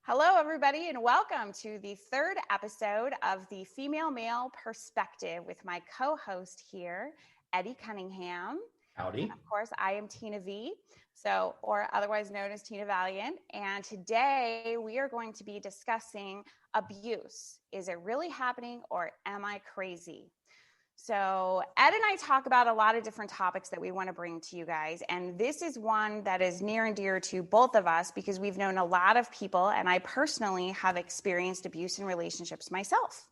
Hello, everybody, and welcome to the third episode of the Female Male Perspective with my co-host here, Eddie Cunningham. Howdy. And of course, I am Tina V, or otherwise known as Tina Valiant. And today we are going to be discussing abuse. Is it really happening, or am I crazy? So Ed and I talk about a lot of different topics that we want to bring to you guys. And this is one that is near and dear to both of us because we've known a lot of people, and I personally have experienced abuse in relationships myself.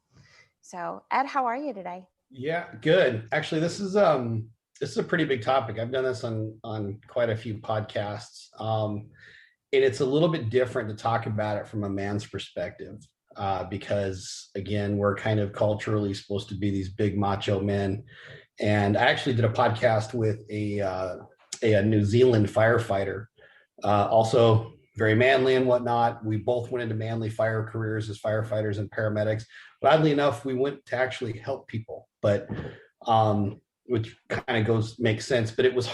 So Ed, how are you today? Yeah, good. Actually, this is a pretty big topic. I've done this on quite a few podcasts. And it's a little bit different to talk about it from a man's perspective. Because again, we're kind of culturally supposed to be these big macho men. And I actually did a podcast with a New Zealand firefighter, also very manly and whatnot. We both went into manly fire careers as firefighters and paramedics. But oddly enough, we went to actually help people, but which kind of makes sense. But it was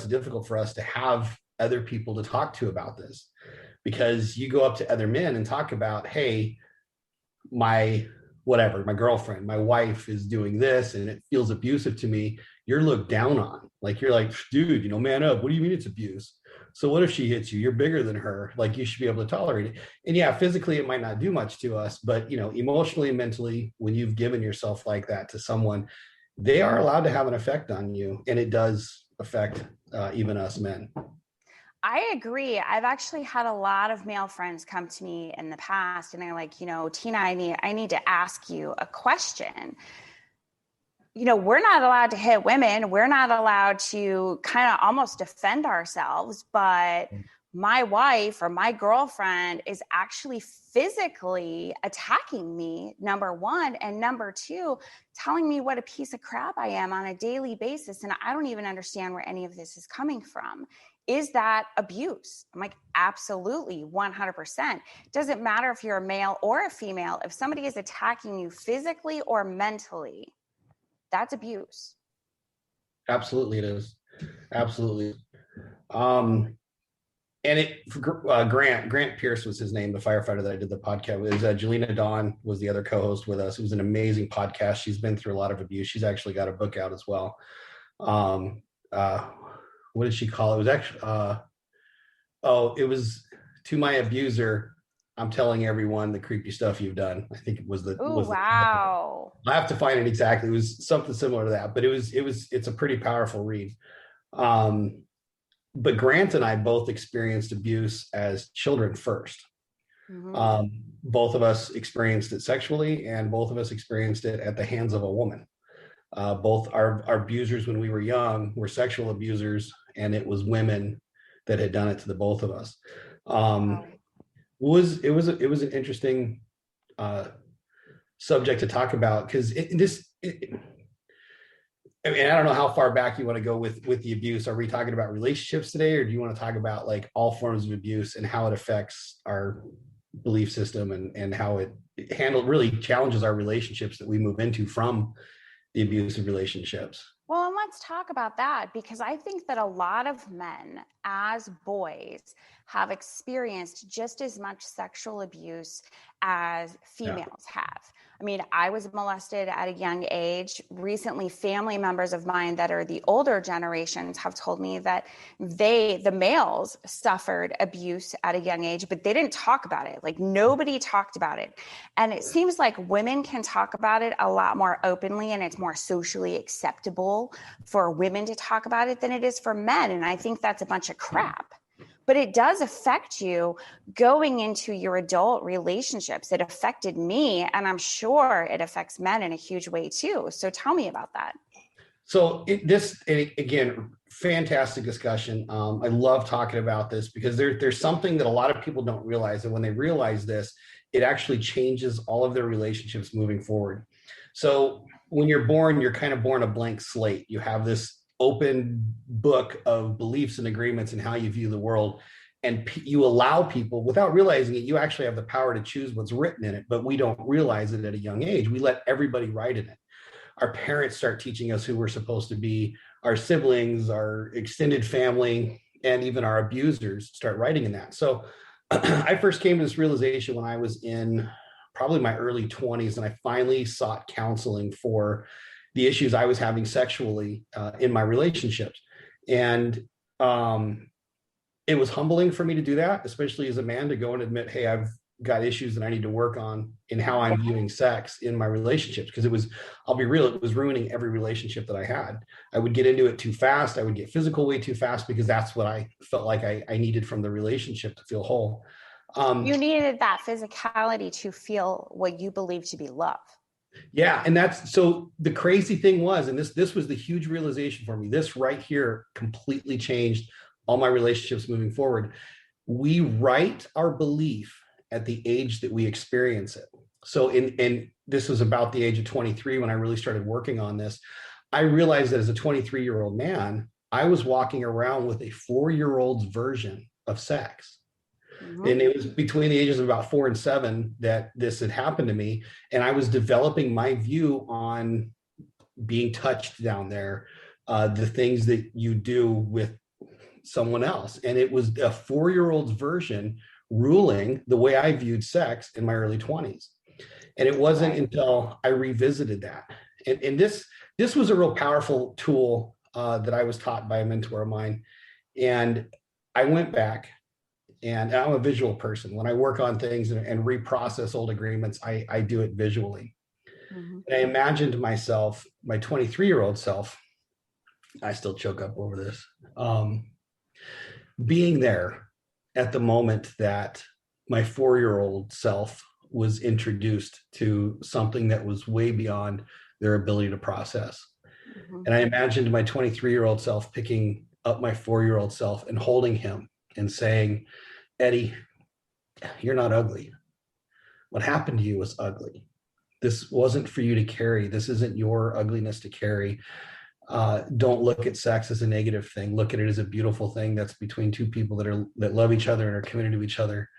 difficult for us to have other people to talk to about this, because you go up to other men and talk about, hey, my girlfriend, my wife is doing this and it feels abusive to me. You're looked down on. Like, you're like, dude, man up. What do you mean it's abuse? So what if she hits you? You're bigger than her. Like, you should be able to tolerate it. And yeah, physically it might not do much to us, but emotionally and mentally, when you've given yourself like that to someone, they are allowed to have an effect on you. And it does affect even us men. I agree. I've actually had a lot of male friends come to me in the past and they're like, Tina, I need to ask you a question. We're not allowed to hit women. We're not allowed to kind of almost defend ourselves, but my wife or my girlfriend is actually physically attacking me, number one, and number two, telling me what a piece of crap I am on a daily basis. And I don't even understand where any of this is coming from. Is that abuse? I'm like, absolutely, 100%. Doesn't matter if you're a male or a female. If somebody is attacking you physically or mentally, that's abuse. Absolutely, it is. Absolutely. And Grant Pierce was his name, the firefighter that I did the podcast with. Jelena Dawn was the other co-host with us. It was an amazing podcast. She's been through a lot of abuse. She's actually got a book out as well. What did she call it? It was actually, it was To My Abuser, I'm telling everyone the creepy stuff you've done. I think it was the. Oh, wow. I have to find it exactly. It was something similar to that, but it's a pretty powerful read. But Grant and I both experienced abuse as children first. Mm-hmm. Both of us experienced it sexually, and both of us experienced it at the hands of a woman. Both our abusers when we were young were sexual abusers, and it was women that had done it to the both of us. It was an interesting subject to talk about, because I don't know how far back you want to go with the abuse. Are we talking about relationships today, or do you want to talk about like all forms of abuse and how it affects our belief system and how it really challenges our relationships that we move into from the abusive relationships? Well, and let's talk about that, because I think that a lot of men as boys have experienced just as much sexual abuse as females have. I mean, I was molested at a young age. Recently, family members of mine that are the older generations have told me that the males suffered abuse at a young age, but they didn't talk about it. Like, nobody talked about it. And it seems like women can talk about it a lot more openly, and it's more socially acceptable for women to talk about it than it is for men. And I think that's a bunch of crap. But it does affect you going into your adult relationships. It affected me, and I'm sure it affects men in a huge way too. So tell me about that. So again, fantastic discussion. I love talking about this because there's something that a lot of people don't realize. And when they realize this, it actually changes all of their relationships moving forward. So when you're born, you're kind of born a blank slate. You have this open book of beliefs and agreements and how you view the world. And you allow people, without realizing it, you actually have the power to choose what's written in it, but we don't realize it at a young age. We let everybody write in it. Our parents start teaching us who we're supposed to be. Our siblings, our extended family, and even our abusers start writing in that. So I first came to this realization when I was in probably my early 20s, and I finally sought counseling for the issues I was having sexually in my relationships. And um, it was humbling for me to do that, especially as a man, to go and admit, hey, I've got issues that I need to work on in how I'm viewing sex in my relationships. Because it was, I'll be real, it was ruining every relationship that I had. I would get into it too fast. I would get physical way too fast because that's what I felt like I needed from the relationship to feel whole. You needed that physicality to feel what you believe to be love. Yeah, and that's so the crazy thing was, and this was the huge realization for me. This right here completely changed all my relationships moving forward. We write our belief at the age that we experience it. So in this was about the age of 23 when I really started working on this. I realized that as a 23-year-old man, I was walking around with a 4-year-old's version of sex. Mm-hmm. And it was between the ages of about 4 and 7 that this had happened to me. And I was developing my view on being touched down there, the things that you do with someone else. And it was a 4-year-old's version ruling the way I viewed sex in my early 20s. And it wasn't until I revisited that. And this was a real powerful tool that I was taught by a mentor of mine. And I went back, and I'm a visual person. When I work on things and reprocess old agreements, I do it visually. Mm-hmm. And I imagined myself, my 23-year-old self, I still choke up over this, being there at the moment that my 4-year-old self was introduced to something that was way beyond their ability to process. Mm-hmm. And I imagined my 23-year-old self picking up my 4-year-old self and holding him and saying, Eddie, you're not ugly. What happened to you was ugly. This wasn't for you to carry. This isn't your ugliness to carry. Don't look at sex as a negative thing. Look at it as a beautiful thing that's between two people that love each other and are committed to each other.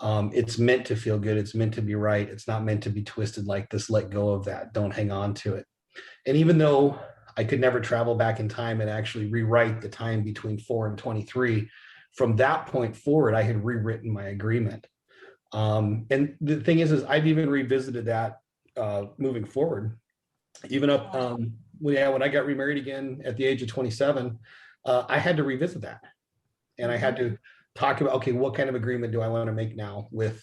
It's meant to feel good. It's meant to be right. It's not meant to be twisted like this. Let go of that. Don't hang on to it. And even though I could never travel back in time and actually rewrite the time between 4 and 23, from that point forward, I had rewritten my agreement. And the thing is I've even revisited that moving forward. Even up when I got remarried again at the age of 27, I had to revisit that. And I had to talk about, okay, what kind of agreement do I want to make now with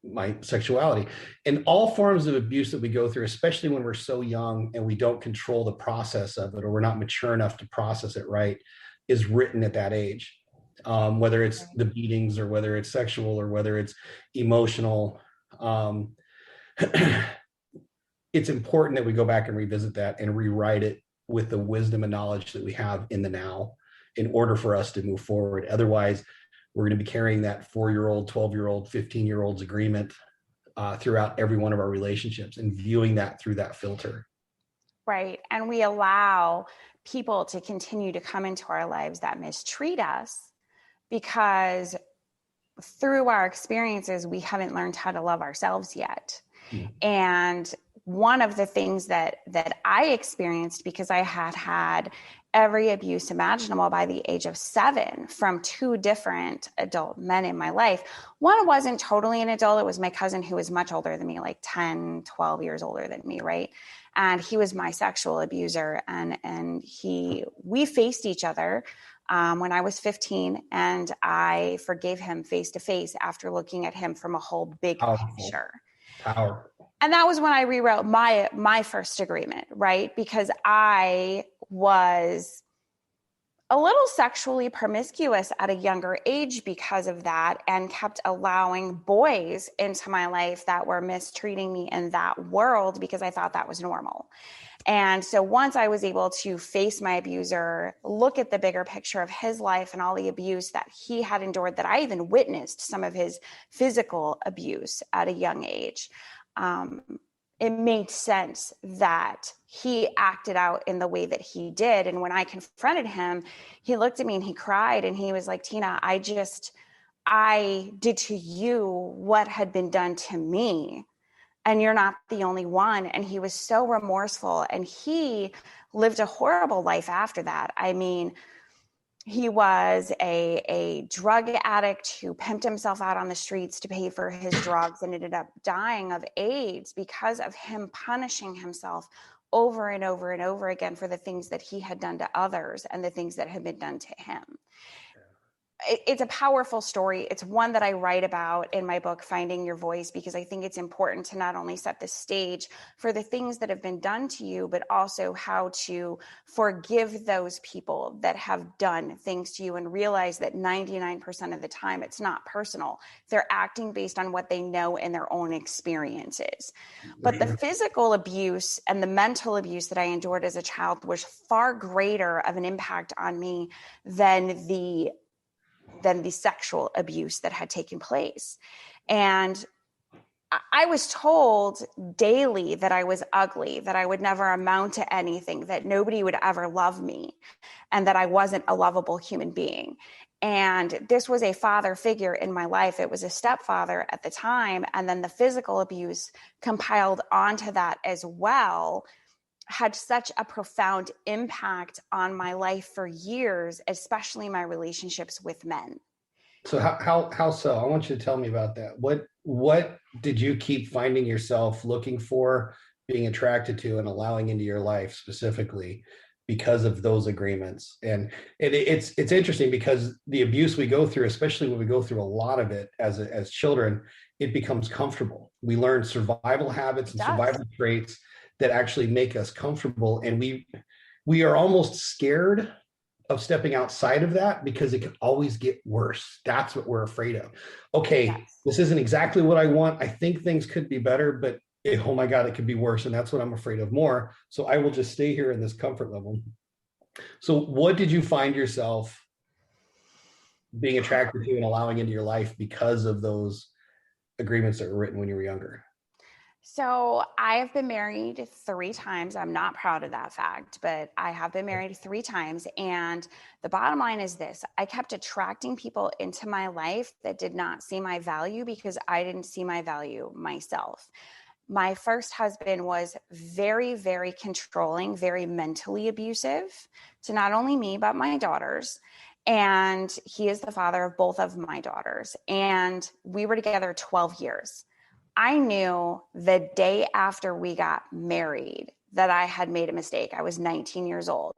my sexuality? And all forms of abuse that we go through, especially when we're so young and we don't control the process of it, or we're not mature enough to process it right, is written at that age. Whether it's the beatings or whether it's sexual or whether it's emotional. It's important that we go back and revisit that and rewrite it with the wisdom and knowledge that we have in the now in order for us to move forward. Otherwise, we're going to be carrying that 4-year-old, 12-year-old, 15-year-old's agreement throughout every one of our relationships and viewing that through that filter. Right. And we allow people to continue to come into our lives that mistreat us because through our experiences, we haven't learned how to love ourselves yet. Mm-hmm. And one of the things that I experienced, because I had every abuse imaginable by the age of 7 from 2 different adult men in my life. One wasn't totally an adult. It was my cousin who was much older than me, like 10, 12 years older than me, right? And he was my sexual abuser. And we faced each other when I was 15, and I forgave him face to face after looking at him from a whole big picture. Powerful. And that was when I rewrote my first agreement, right? Because I was a little sexually promiscuous at a younger age because of that, and kept allowing boys into my life that were mistreating me in that world because I thought that was normal. And so once I was able to face my abuser, look at the bigger picture of his life and all the abuse that he had endured, that I even witnessed some of his physical abuse at a young age, it made sense that he acted out in the way that he did. And when I confronted him, he looked at me and he cried and he was like, Tina, I did to you what had been done to me, and you're not the only one. And he was so remorseful, and he lived a horrible life after that. I mean, He was a drug addict who pimped himself out on the streets to pay for his drugs and ended up dying of AIDS because of him punishing himself over and over and over again for the things that he had done to others and the things that had been done to him. It's a powerful story. It's one that I write about in my book, Finding Your Voice, because I think it's important to not only set the stage for the things that have been done to you, but also how to forgive those people that have done things to you and realize that 99% of the time it's not personal. They're acting based on what they know and their own experiences. But the physical abuse and the mental abuse that I endured as a child was far greater of an impact on me than the sexual abuse that had taken place. And I was told daily that I was ugly, that I would never amount to anything, that nobody would ever love me, and that I wasn't a lovable human being. And this was a father figure in my life. It was a stepfather at the time. And then the physical abuse compiled onto that as well had such a profound impact on my life for years, especially my relationships with men. So how so? I want you to tell me about that. What did you keep finding yourself looking for, being attracted to, and allowing into your life specifically because of those agreements? And it's interesting because the abuse we go through, especially when we go through a lot of it as children, it becomes comfortable. We learn survival habits and survival traits that actually make us comfortable, and we are almost scared of stepping outside of that because it can always get worse. That's what we're afraid of. Okay, this isn't exactly what I want. I think things could be better, but oh my God, it could be worse. And that's what I'm afraid of more. So I will just stay here in this comfort level. So what did you find yourself being attracted to and allowing into your life because of those agreements that were written when you were younger? So I have been married 3 times. I'm not proud of that fact, but I have been married 3 times. And the bottom line is this: I kept attracting people into my life that did not see my value because I didn't see my value myself. My first husband was very, very controlling, very mentally abusive to not only me, but my daughters. And he is the father of both of my daughters. And we were together 12 years. I knew the day after we got married that I had made a mistake. I was 19 years old.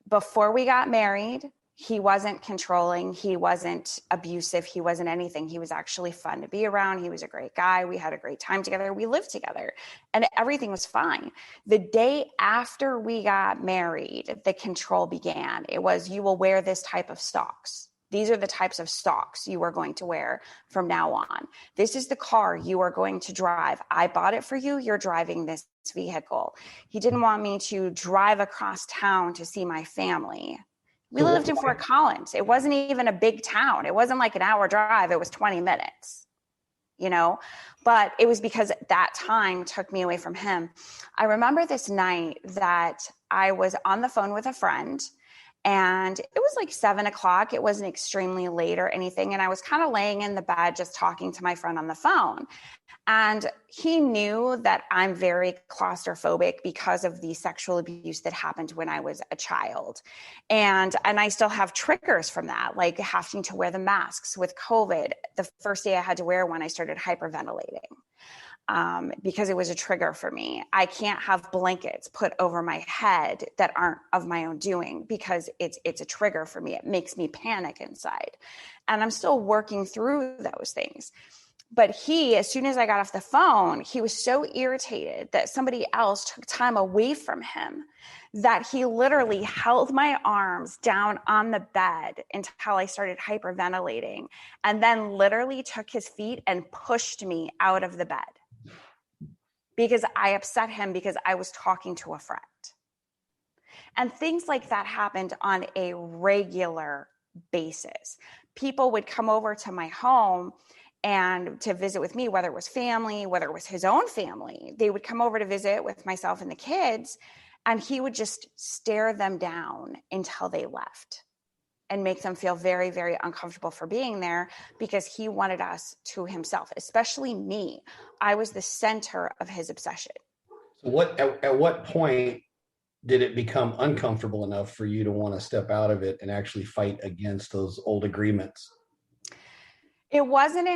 Before we got married, he wasn't controlling. He wasn't abusive. He wasn't anything. He was actually fun to be around. He was a great guy. We had a great time together. We lived together and everything was fine. The day after we got married, the control began. It was, you will wear this type of socks. These are the types of socks you are going to wear from now on. This is the car you are going to drive. I bought it for you. You're driving this vehicle. He didn't want me to drive across town to see my family. We lived in Fort Collins. It wasn't even a big town. It wasn't like an hour drive. It was 20 minutes, but it was because that time took me away from him. I remember this night that I was on the phone with a friend, and it was like 7:00. It wasn't extremely late or anything. And I was kind of laying in the bed, just talking to my friend on the phone. And he knew that I'm very claustrophobic because of the sexual abuse that happened when I was a child. And I still have triggers from that, like having to wear the masks with COVID. The first day I had to wear one, I started hyperventilating. Because it was a trigger for me. I can't have blankets put over my head that aren't of my own doing because it's a trigger for me. It makes me panic inside. And I'm still working through those things. But he, as soon as I got off the phone, he was so irritated that somebody else took time away from him that he literally held my arms down on the bed until I started hyperventilating, and then literally took his feet and pushed me out of the bed. Because I upset him because I was talking to a friend. And things like that happened on a regular basis. People would come over to my home and to visit with me, whether it was family, whether it was his own family. They would come over to visit with myself and the kids, and he would just stare them down until they left and make them feel very, very uncomfortable for being there because he wanted us to himself, especially me. I was the center of his obsession. So at what point did it become uncomfortable enough for you to want to step out of it and actually fight against those old agreements? It wasn't